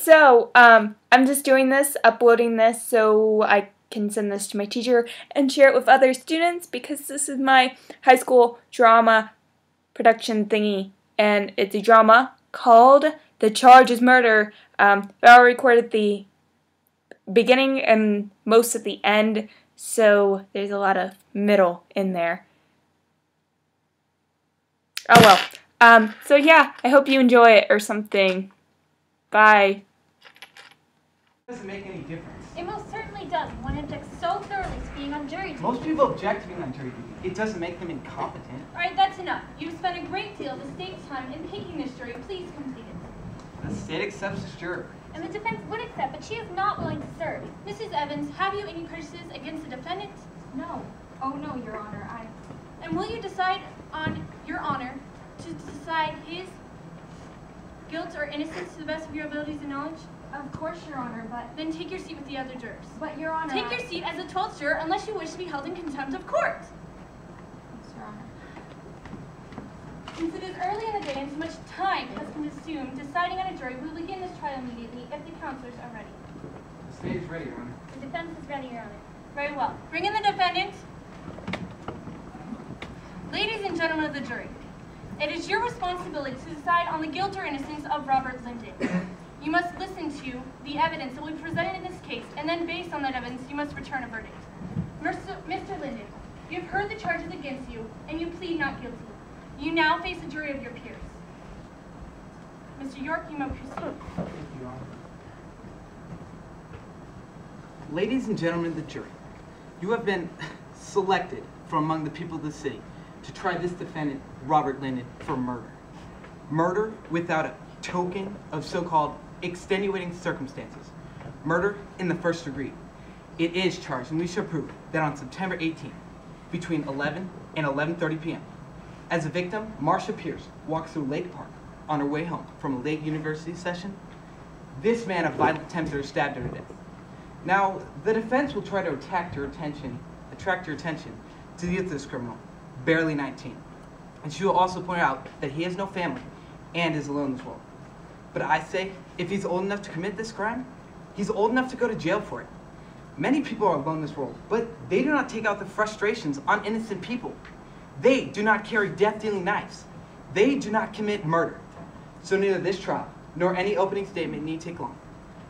So, I'm just doing this, uploading this so I can send this to my teacher and share it with other students because this is my high school drama production thingy, and it's a drama called The Charge is Murder. I recorded the beginning and most of the end, so there's a lot of middle in there. Oh well. So yeah, I hope you enjoy it or something. Bye. It doesn't make any difference. It most certainly does. One objects so thoroughly to being on jury duty. Most people object to being on jury duty. It doesn't make them incompetent. Alright, that's enough. You've spent a great deal of the state's time in picking this jury. Please complete it. The state accepts this juror. And the defense would accept, but she is not willing to serve. Mrs. Evans, have you any prejudices against the defendant? No. Oh no, Your Honor, And will you decide on your honor to decide his guilt or innocence to the best of your abilities and knowledge? Of course, Your Honor, but... Then take your seat with the other jurors. But, Your Honor, Take your seat as a 12th juror unless you wish to be held in contempt of court. Yes, Your Honor. Since it is early in the day and too much time has been consumed deciding on a jury, we will begin this trial immediately if the counselors are ready. The state is ready, Your Honor. The defense is ready, Your Honor. Very well. Bring in the defendant. Ladies and gentlemen of the jury, it is your responsibility to decide on the guilt or innocence of Robert Linden. You must listen to the evidence that will be presented in this case, and then based on that evidence, you must return a verdict. Mr. Linden, you have heard the charges against you, and you plead not guilty. You now face a jury of your peers. Mr. York, you may proceed. Thank you, Your Honor. Ladies and gentlemen of the jury, you have been selected from among the people of the city to try this defendant, Robert Linden, for murder. Murder without a token of so-called extenuating circumstances. Murder in the first degree. It is charged, and we shall prove that on September 18th, between 11 and 11:30 p.m., as a victim, Marcia Pierce walks through Lake Park on her way home from a Lake University session. This man of violent temper stabbed her to death. Now, the defense will try to attract your attention to the youth of this criminal, barely 19. And she will also point out that he has no family and is alone in this world. But I say, if he's old enough to commit this crime, he's old enough to go to jail for it. Many people are alone in this world, but they do not take out the frustrations on innocent people. They do not carry death-dealing knives. They do not commit murder. So neither this trial nor any opening statement need take long.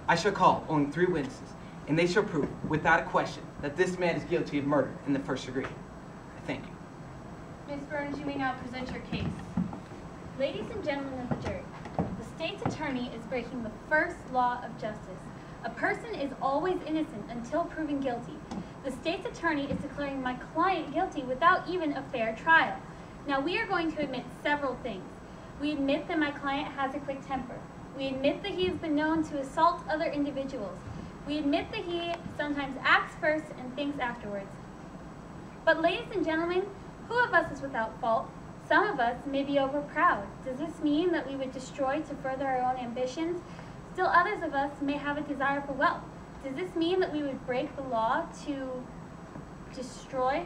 I shall call only 3 witnesses, and they shall prove, without a question, that this man is guilty of murder in the first degree. I thank you. Ms. Burns, you may now present your case. Ladies and gentlemen of the jury, the state's attorney is breaking the first law of justice. A person is always innocent until proven guilty. The state's attorney is declaring my client guilty without even a fair trial. Now, we are going to admit several things. We admit that my client has a quick temper. We admit that he has been known to assault other individuals. We admit that he sometimes acts first and thinks afterwards. But ladies and gentlemen, who of us is without fault? Some of us may be overproud. Does this mean that we would destroy to further our own ambitions? Still others of us may have a desire for wealth. Does this mean that we would break the law to destroy?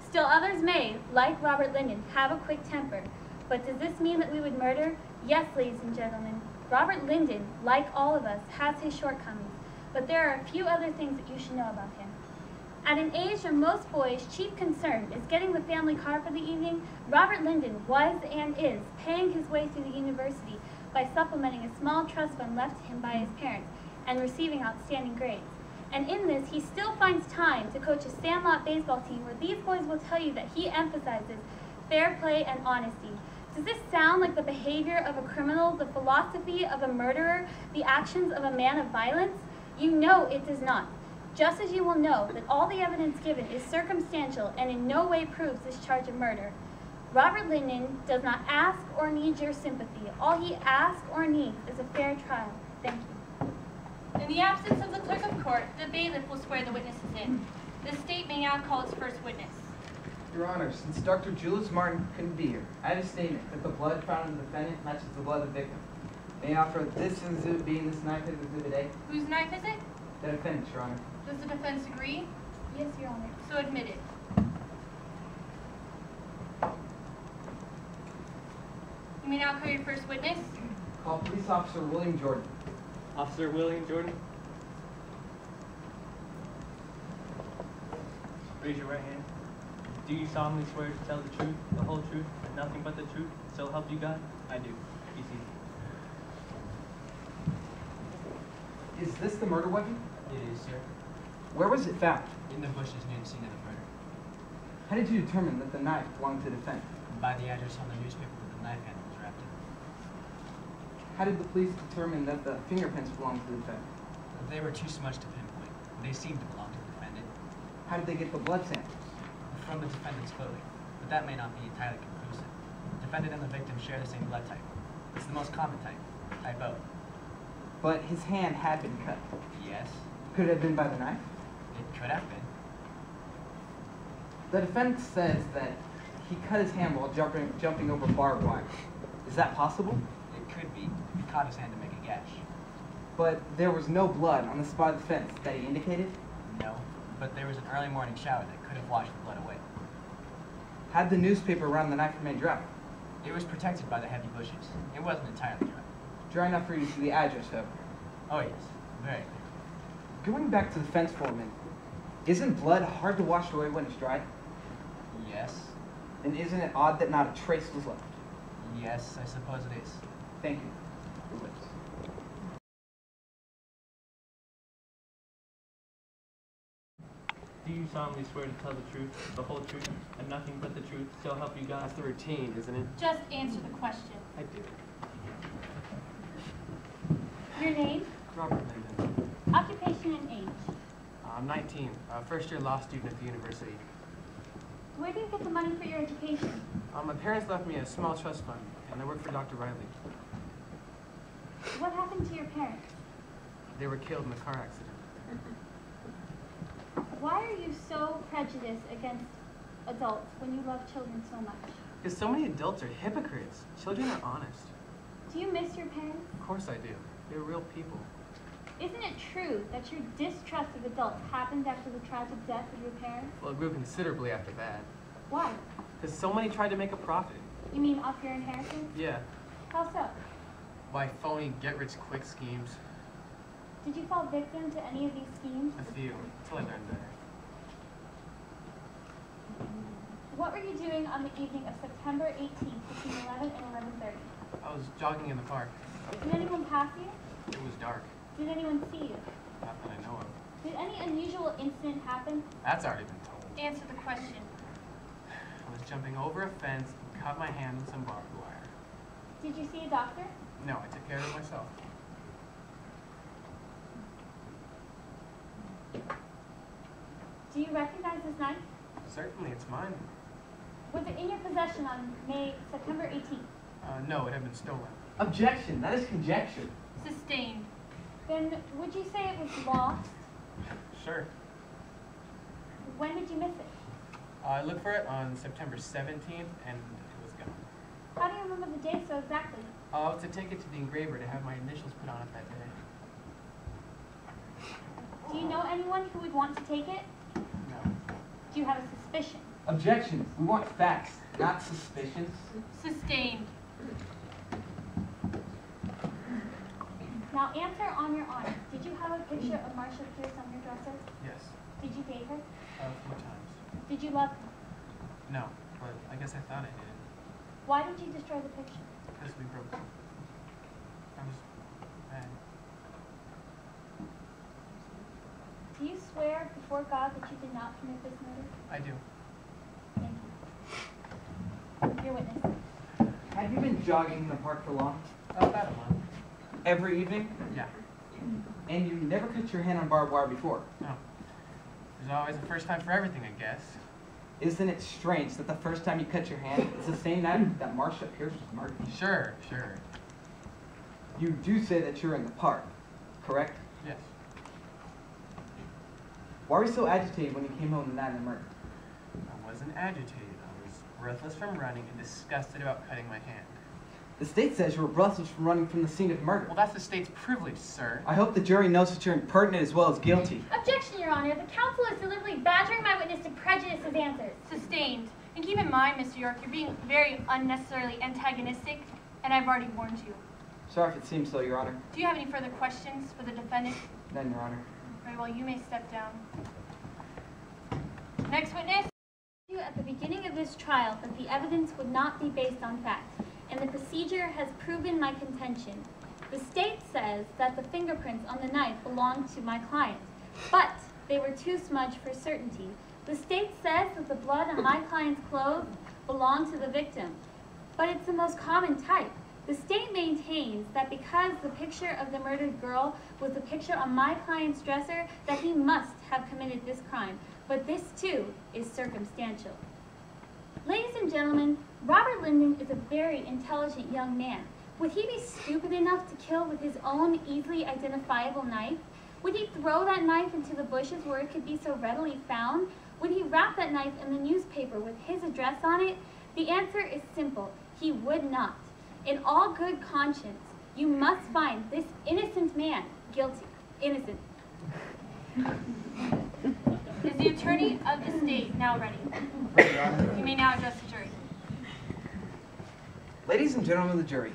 Still others may, like Robert Linden, have a quick temper. But does this mean that we would murder? Yes, ladies and gentlemen, Robert Linden, like all of us, has his shortcomings. But there are a few other things that you should know about him. At an age when most boys' chief concern is getting the family car for the evening, Robert Linden was and is paying his way through the university by supplementing a small trust fund left to him by his parents and receiving outstanding grades. And in this, he still finds time to coach a Sandlot baseball team where these boys will tell you that he emphasizes fair play and honesty. Does this sound like the behavior of a criminal, the philosophy of a murderer, the actions of a man of violence? You know it does not. Just as you will know that all the evidence given is circumstantial and in no way proves this charge of murder. Robert Linden does not ask or need your sympathy. All he asks or needs is a fair trial. Thank you. In the absence of the clerk of court, the bailiff will swear the witnesses in. The state may now call its first witness. Your Honor, since Dr. Julius Martin couldn't be here, I have a statement that the blood found in the defendant matches the blood of the victim. May I offer this exhibit being this knife as exhibit A? Whose knife is it? The defendant's, Your Honor. Does the defense agree? Yes, Your Honor. So admitted. You may now call your first witness. Call Police Officer William Jordan. Officer William Jordan. Raise your right hand. Do you solemnly swear to tell the truth, the whole truth, and nothing but the truth, so help you God? I do. Be seated. Is this the murder weapon? It is, sir. Where was it found? In the bushes near the scene of the murder. How did you determine that the knife belonged to the defendant? By the address on the newspaper where the knife handle was wrapped in. How did the police determine that the fingerprints belonged to the defendant? They were too smudged to pinpoint. They seemed to belong to the defendant. How did they get the blood samples? From the defendant's clothing. But that may not be entirely conclusive. The defendant and the victim share the same blood type. It's the most common type, type O. But his hand had been cut. Yes, Could it have been by the knife? it could have been. The defense says that he cut his hand while jumping over barbed wire. Is that possible? It could be. He caught his hand to make a gash. But there was no blood on the spot of the fence that he indicated? No, but there was an early morning shower that could have washed the blood away. Had the newspaper around the knife remained dry? It was protected by the heavy bushes. It wasn't entirely dry. Dry enough for you to see the address, however. Oh yes, very clear. Going back to the fence for a minute, isn't blood hard to wash away when it's dry? Yes, And isn't it odd that not a trace was left? yes, I suppose it is. Thank you. Your witness. Do you solemnly swear to tell the truth, the whole truth, and nothing but the truth, so help you God? That's the routine, isn't it? Just answer the question. I do. Your name, Robert Linden. occupation, and age. I'm 19, first year law student at the university. Where do you get the money for your education? My parents left me a small trust fund, and I work for Dr. Riley. What happened to your parents? They were killed in a car accident. Why are you so prejudiced against adults when you love children so much? Because so many adults are hypocrites. Children are honest. Do you miss your parents? Of course I do. They're real people. Isn't it true that your distrust of adults happened after the tragic death of your parents? Well, it grew considerably after that. Why? Because so many tried to make a profit. You mean off your inheritance? Yeah, How so? by phony get-rich-quick schemes. Did you fall victim to any of these schemes? A few, until I learned better. What were you doing on the evening of September 18th between 11 and 11:30? I was jogging in the park. Did anyone pass you? It was dark. Did anyone see you? Not that I know of. Did any unusual incident happen? That's already been told. Answer the question. I was jumping over a fence and cut my hand with some barbed wire. Did you see a doctor? No, I took care of it myself. Do you recognize this knife? Certainly, it's mine. Was it in your possession on September 18th? No, it had been stolen. Objection. That is conjecture. Sustained. Then would you say it was lost? Sure. When did you miss it? I looked for it on September 17th, and it was gone. How do you remember the day so exactly? To take it to the engraver to have my initials put on it that day. Do you know anyone who would want to take it? No. Do you have a suspicion? Objection. We want facts, not suspicions. Sustained. Now answer on your honor. Did you have a picture of Marcia Pierce on your dresser? Yes. Did you date her? A few times. Did you love her? No, but I guess I thought I did. Why did you destroy the picture? Because we broke up. I was mad. Do you swear before God that you did not commit this murder? I do. Thank you. Your witness. Have you been jogging in the park for long? About a month. Every evening? Yeah. And you never cut your hand on barbed wire before? No. There's always a first time for everything, I guess. Isn't it strange that the first time you cut your hand is the same night that Marcia Pierce was murdered? Sure, sure. You do say that you're in the park, correct? Yes. Why were you so agitated when you came home the night of the murder? I wasn't agitated. I was breathless from running and disgusted about cutting my hand. The state says you were breathless from running from the scene of murder. Well, that's the state's privilege, sir. I hope the jury knows that you're impertinent as well as guilty. Objection, Your Honor. The counsel is deliberately badgering my witness to prejudice his answers. Sustained. And keep in mind, Mr. York, you're being very unnecessarily antagonistic, and I've already warned you. Sorry if it seems so, Your Honor. Do you have any further questions for the defendant? None, Your Honor. Very well, you may step down. Next witness. At the beginning of this trial that the evidence would not be based on fact, and the procedure has proven my contention. The state says that the fingerprints on the knife belonged to my client, but they were too smudged for certainty. The state says that the blood on my client's clothes belonged to the victim, but it's the most common type. The state maintains that because the picture of the murdered girl was the picture on my client's dresser, that he must have committed this crime. But this, too, is circumstantial. Ladies and gentlemen, Robert Linden is a very intelligent young man. Would he be stupid enough to kill with his own easily identifiable knife? Would he throw that knife into the bushes where it could be so readily found? Would he wrap that knife in the newspaper with his address on it? The answer is simple. He would not. In all good conscience, you must find this innocent man guilty. Innocent. Is the attorney of the state now ready? You may now address the jury. Ladies and gentlemen of the jury,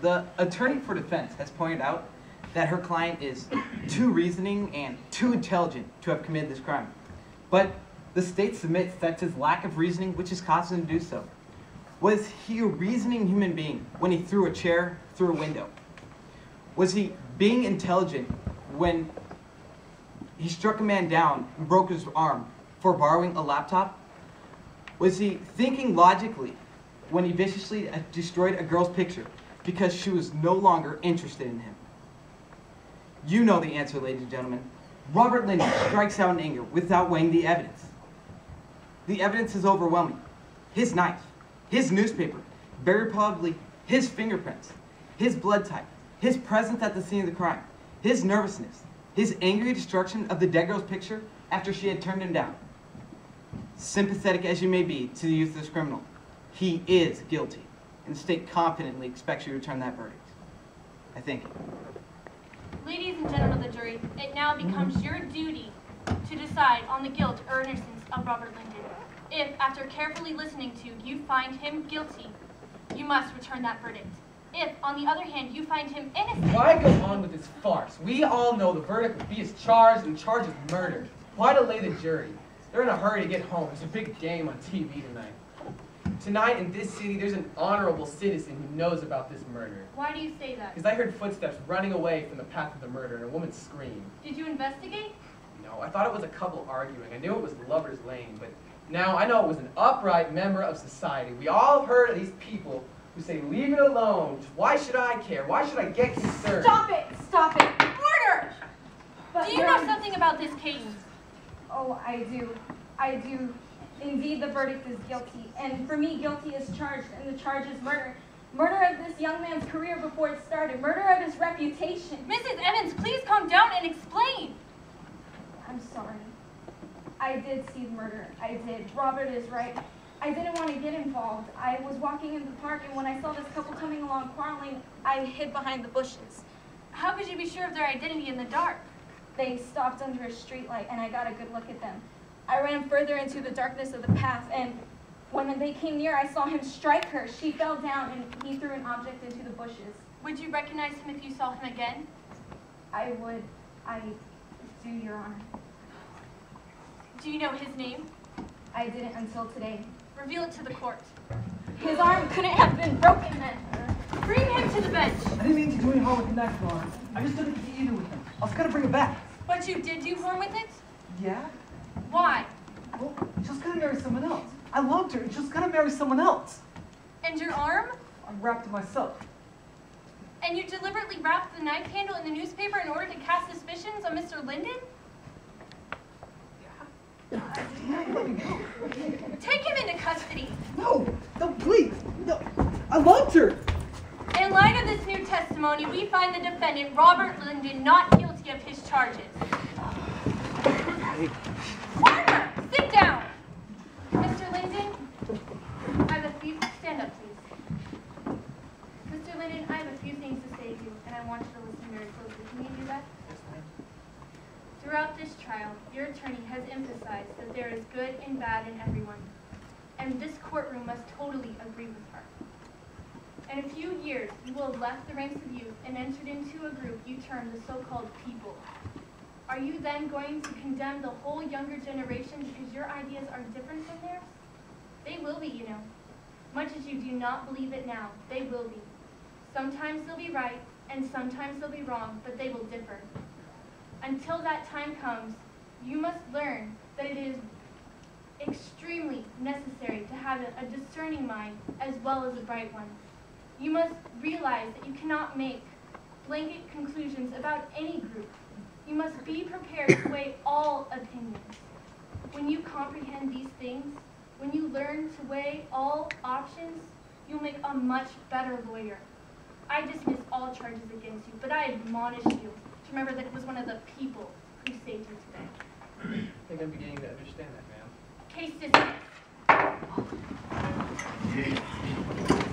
the attorney for defense has pointed out that her client is too reasoning and too intelligent to have committed this crime. But the state submits that's his lack of reasoning which has caused him to do so. Was he a reasoning human being when he threw a chair through a window? Was he being intelligent when he struck a man down and broke his arm for borrowing a laptop? Was he thinking logically when he viciously destroyed a girl's picture because she was no longer interested in him? You know the answer, ladies and gentlemen. Robert Linden strikes out in anger without weighing the evidence. The evidence is overwhelming. His knife, his newspaper, very probably his fingerprints, his blood type, his presence at the scene of the crime, his nervousness, his angry destruction of the dead girl's picture after she had turned him down. Sympathetic as you may be to the youth of this criminal, he is guilty, and the state confidently expects you to return that verdict. I thank you. Ladies and gentlemen of the jury, it now becomes your duty to decide on the guilt or innocence of Robert Linden. If, after carefully listening to, you find him guilty, you must return that verdict. If, on the other hand, you find him innocent... Why go on with this farce? We all know the verdict would be as charged and charged as murder. Why delay the jury? They're in a hurry to get home. There's a big game on TV tonight. Tonight in this city, there's an honorable citizen who knows about this murder. Why do you say that? Because I heard footsteps running away from the path of the murder and a woman screamed. Did you investigate? No, I thought it was a couple arguing. I knew it was Lover's Lane, but now I know it was an upright member of society. We all have heard of these people who say, leave it alone. Why should I care? Why should I get concerned? Stop it! Stop it! Order! But Do you know something about this case? Oh, I do. I do. Indeed, the verdict is guilty. And for me, guilty is charged, and the charge is murder. Murder of this young man's career before it started. Murder of his reputation. Mrs. Evans, please calm down and explain. I'm sorry. I did see the murder. I did. Robert is right. I didn't want to get involved. I was walking in the park, and when I saw this couple coming along quarreling, I hid behind the bushes. How could you be sure of their identity in the dark? They stopped under a streetlight, and I got a good look at them. I ran further into the darkness of the path, and when they came near, I saw him strike her. She fell down, and he threw an object into the bushes. Would you recognize him if you saw him again? I would. I do, Your Honor. Do you know his name? I didn't until today. Reveal it to the court. His arm couldn't have been broken then. Bring him to the bench. I didn't mean to do any harm with the knife, Your Honor. I just didn't get either with him. I was gonna bring it back. But you did do harm with it? Yeah? Why? Well, she's gonna marry someone else. I loved her, and she's gonna marry someone else. And your arm? I wrapped it myself. And you deliberately wrapped the knife handle in the newspaper in order to cast suspicions on Mr. Linden? Take him into custody. No, please. No, I loved her. In light of this new testimony, we find the defendant, Robert Linden, not guilty of his charges. Order! Sit down! Mr. Linden, I have a few... Stand up, please. Mr. Linden, I have a few things to say to you, and I want you to listen very closely. Can you do that? Yes, ma'am. Throughout this trial, your attorney has emphasized that there is good and bad in everyone, and this courtroom must totally agree with her. In a few years, you will have left the ranks of youth and entered into a group you term the so-called people. Are you then going to condemn the whole younger generation because your ideas are different from theirs? They will be, you know. Much as you do not believe it now, they will be. Sometimes they'll be right, and sometimes they'll be wrong, but they will differ. Until that time comes, you must learn that it is extremely necessary to have a discerning mind as well as a bright one. You must realize that you cannot make blanket conclusions about any group. You must be prepared to weigh all opinions. When you comprehend these things, when you learn to weigh all options, you'll make a much better lawyer. I dismiss all charges against you, but I admonish you to remember that it was one of the people who saved you today. I think I'm beginning to understand that, ma'am. Case dismissed.